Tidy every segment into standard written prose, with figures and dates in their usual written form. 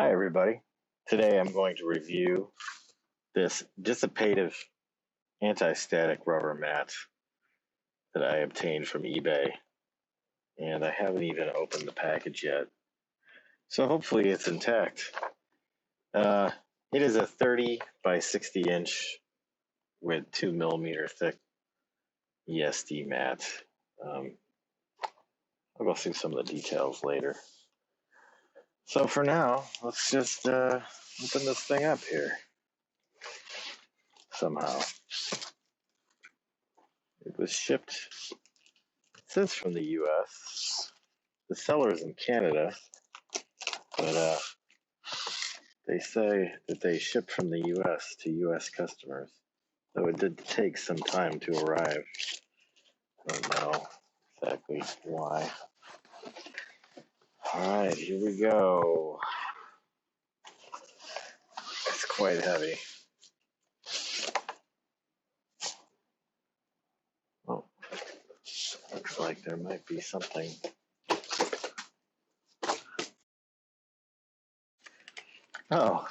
Hi everybody. Today I'm going to review this dissipative anti-static rubber mat that I obtained from eBay, and I haven't even opened the package yet, so hopefully it's intact. It is a 30 by 60 inch with 2 millimeter thick Esd mat. I'll go through some of the details later. So for now, let's just open this thing up here somehow. It was shipped, it says from the U.S. The seller is in Canada, but they say that they ship from the U.S. to U.S. customers. So it did take some time to arrive. I don't know exactly why. All right, here we go. It's quite heavy. Oh, looks like there might be something. Oh,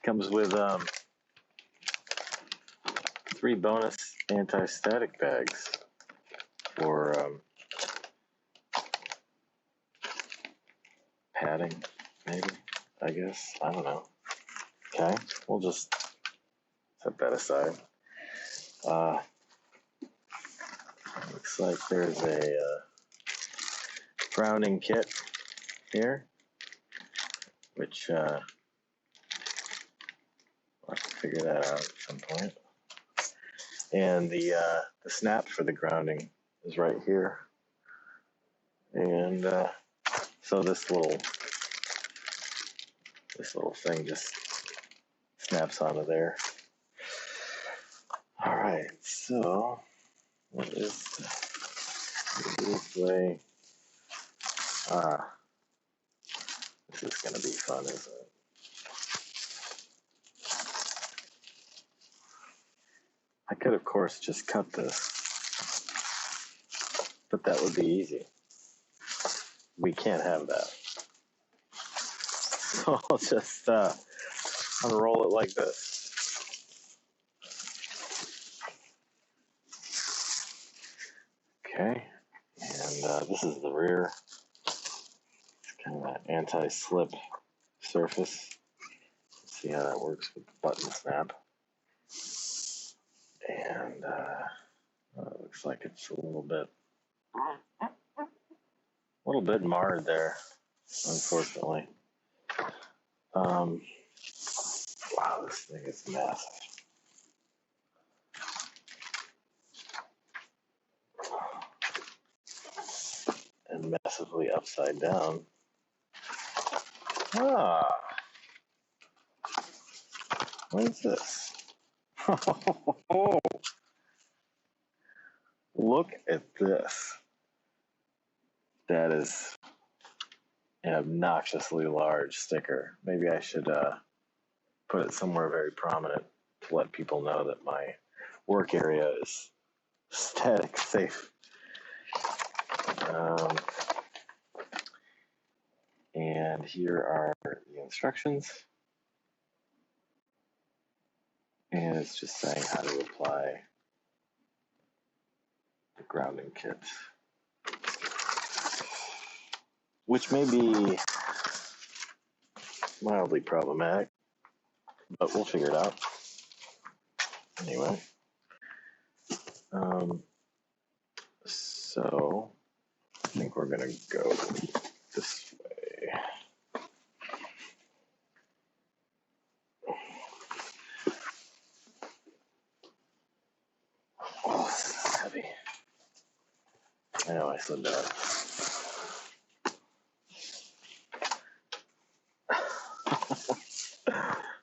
comes with 3 bonus anti-static bags for padding, maybe, I guess. I don't know. Okay, we'll just set that aside. Looks like there's a grounding kit here, which I'll have to figure that out at some point. And the snap for the grounding is right here. And so this little thing just snaps onto there. All right, so what is this way? This is going to be fun, isn't it? I could, of course, just cut this, but that would be easy. We can't have that. So I'll just unroll it like this. Okay, and this is the rear. It's kind of an anti-slip surface. Let's see how that works with the button snap. And it looks like it's a little bit marred there, unfortunately. Wow, this thing is massive. And massively upside down. What is this? Oh, look at this. That is an obnoxiously large sticker. Maybe I should put it somewhere very prominent to let people know that my work area is static safe. And here are the instructions. And it's just saying how to apply the grounding kit, which may be mildly problematic, but we'll figure it out. Anyway, so I think we're going to go this way. Oh, this is heavy. I know I slid that.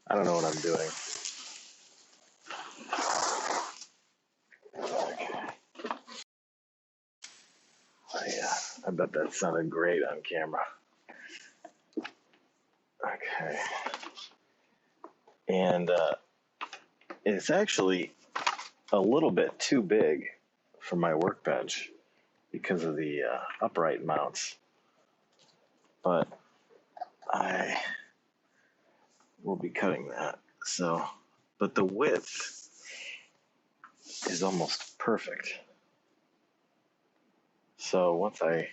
I don't know what I'm doing. Okay. I bet that sounded great on camera. Okay. And it's actually a little bit too big for my workbench because of the upright mounts. But I will be cutting that. So, but the width is almost perfect. So once I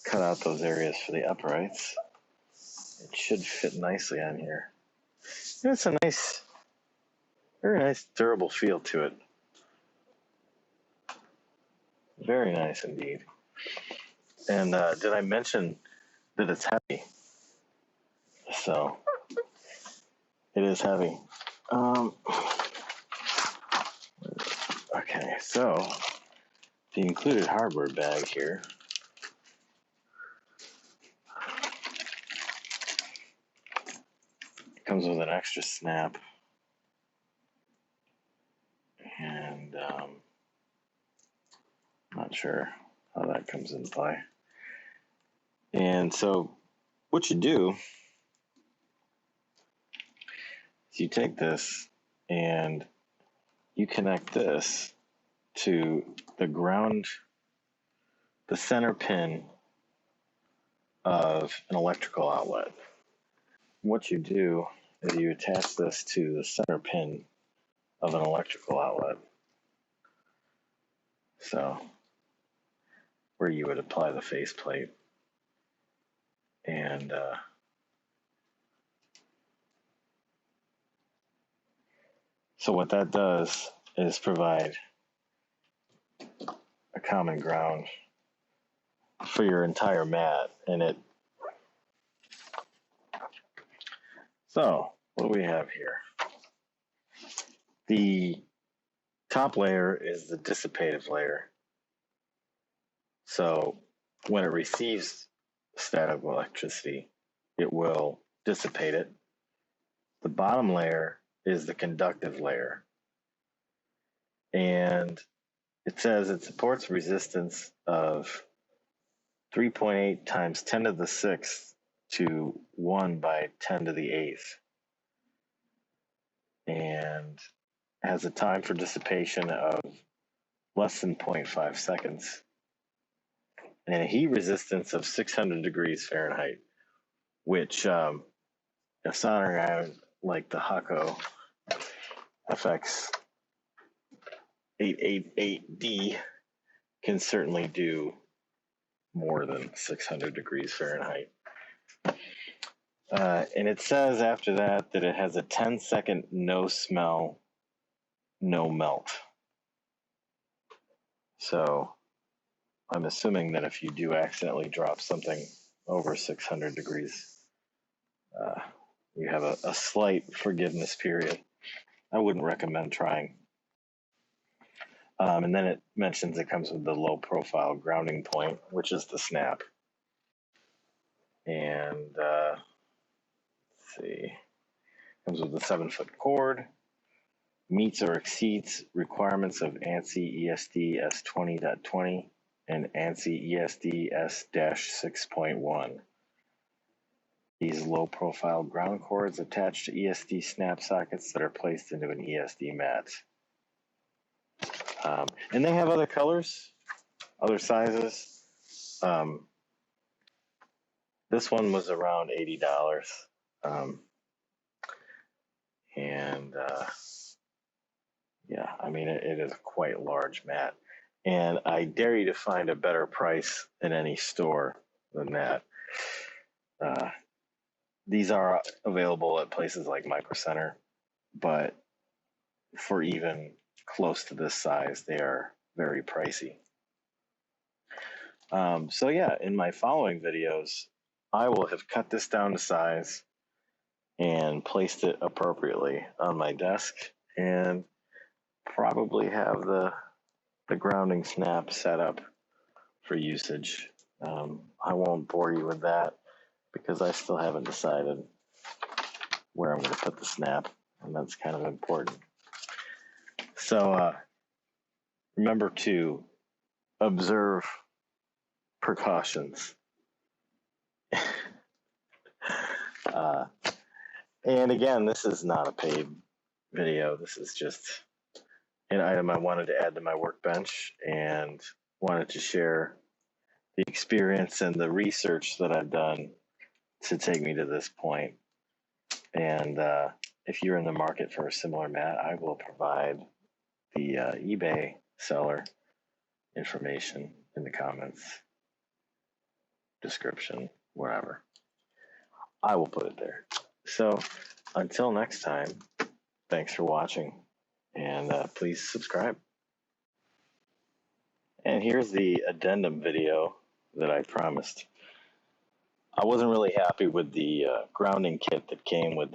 cut out those areas for the uprights, it should fit nicely on here. And it's a nice, very nice, durable feel to it. Very nice indeed. And did I mention that it's heavy? So it is heavy. Okay, so the included hardware bag here comes with an extra snap, and not sure how that comes into play. And so what you do is you take this and you connect this to the ground, the center pin of an electrical outlet. What you do is you attach this to the center pin of an electrical outlet. So where you would apply the faceplate. And so what that does is provide a common ground for your entire mat. So what do we have here? The top layer is the dissipative layer. So when it receives static electricity, it will dissipate it. The bottom layer is the conductive layer. And it says it supports resistance of 3.8 times 10 to the 6th to 1 by 10 to the 8th. And has a time for dissipation of less than 0.5 seconds. And a heat resistance of 600 degrees Fahrenheit, which a soldering iron like the Hako FX 888D can certainly do more than 600 degrees Fahrenheit. And it says after that it has a 10-second no smell, no melt. So I'm assuming that if you do accidentally drop something over 600 degrees, you have a slight forgiveness period. I wouldn't recommend trying. And then it mentions it comes with the low profile grounding point, which is the snap. And let's see, comes with a 7-foot cord, meets or exceeds requirements of ANSI ESD S20.20 and ANSI ESD S-6.1. These low-profile ground cords attach to ESD snap sockets that are placed into an ESD mat. And they have other colors, other sizes. This one was around $80. Yeah, I mean, it is a quite large mat. And I dare you to find a better price in any store than that. These are available at places like Micro Center, but for even close to this size, they are very pricey. So yeah, in my following videos, I will have cut this down to size and placed it appropriately on my desk, and probably have the grounding snap set up for usage. I won't bore you with that because I still haven't decided where I'm going to put the snap, and that's kind of important. So remember to observe precautions. And again, this is not a paid video. This is just an item I wanted to add to my workbench and wanted to share the experience and the research that I've done to take me to this point. And if you're in the market for a similar mat, I will provide the eBay seller information in the comments, description, wherever. I will put it there. So until next time, thanks for watching, and please subscribe. And here's the addendum video that I promised. I wasn't really happy with the grounding kit that came with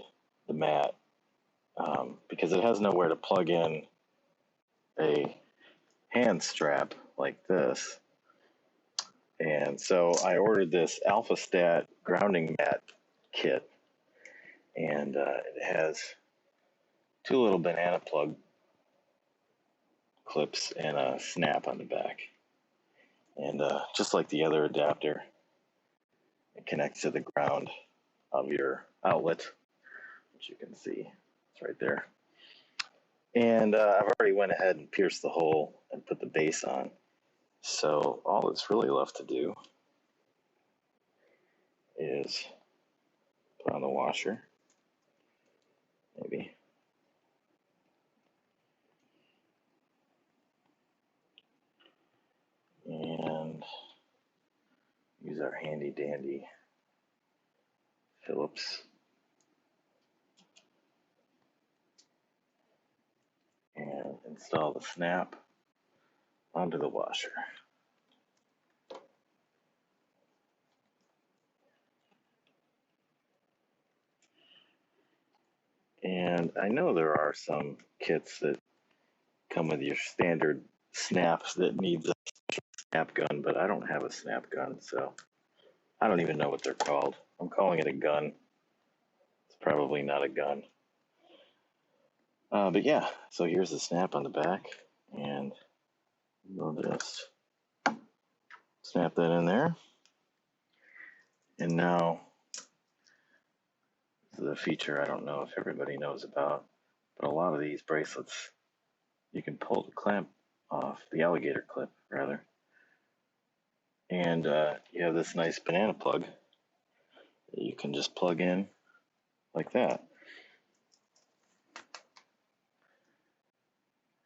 the mat because it has nowhere to plug in a hand strap like this. And so I ordered this Alphastat grounding mat kit, and it has two little banana plug clips and a snap on the back. And just like the other adapter, it connects to the ground of your outlet, which you can see. It's right there. And I've already went ahead and pierced the hole and put the base on. So all that's really left to do is put on the washer, maybe. And use our handy dandy Phillips. And install the snap onto the washer. And I know there are some kits that come with your standard snaps that needs a snap gun, but I don't have a snap gun, so I don't even know what they're called. I'm calling it a gun. It's probably not a gun. But yeah, so here's the snap on the back, and we'll just snap that in there. And now, this is a feature I don't know if everybody knows about, but a lot of these bracelets, you can pull the clamp off, the alligator clip, rather. And you have this nice banana plug that you can just plug in like that.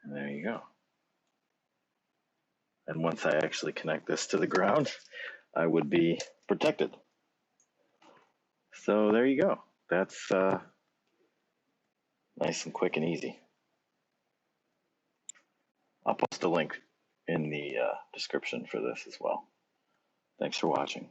And there you go. And once I actually connect this to the ground, I would be protected. So there you go. That's nice and quick and easy. I'll post a link in the description for this as well. Thanks for watching.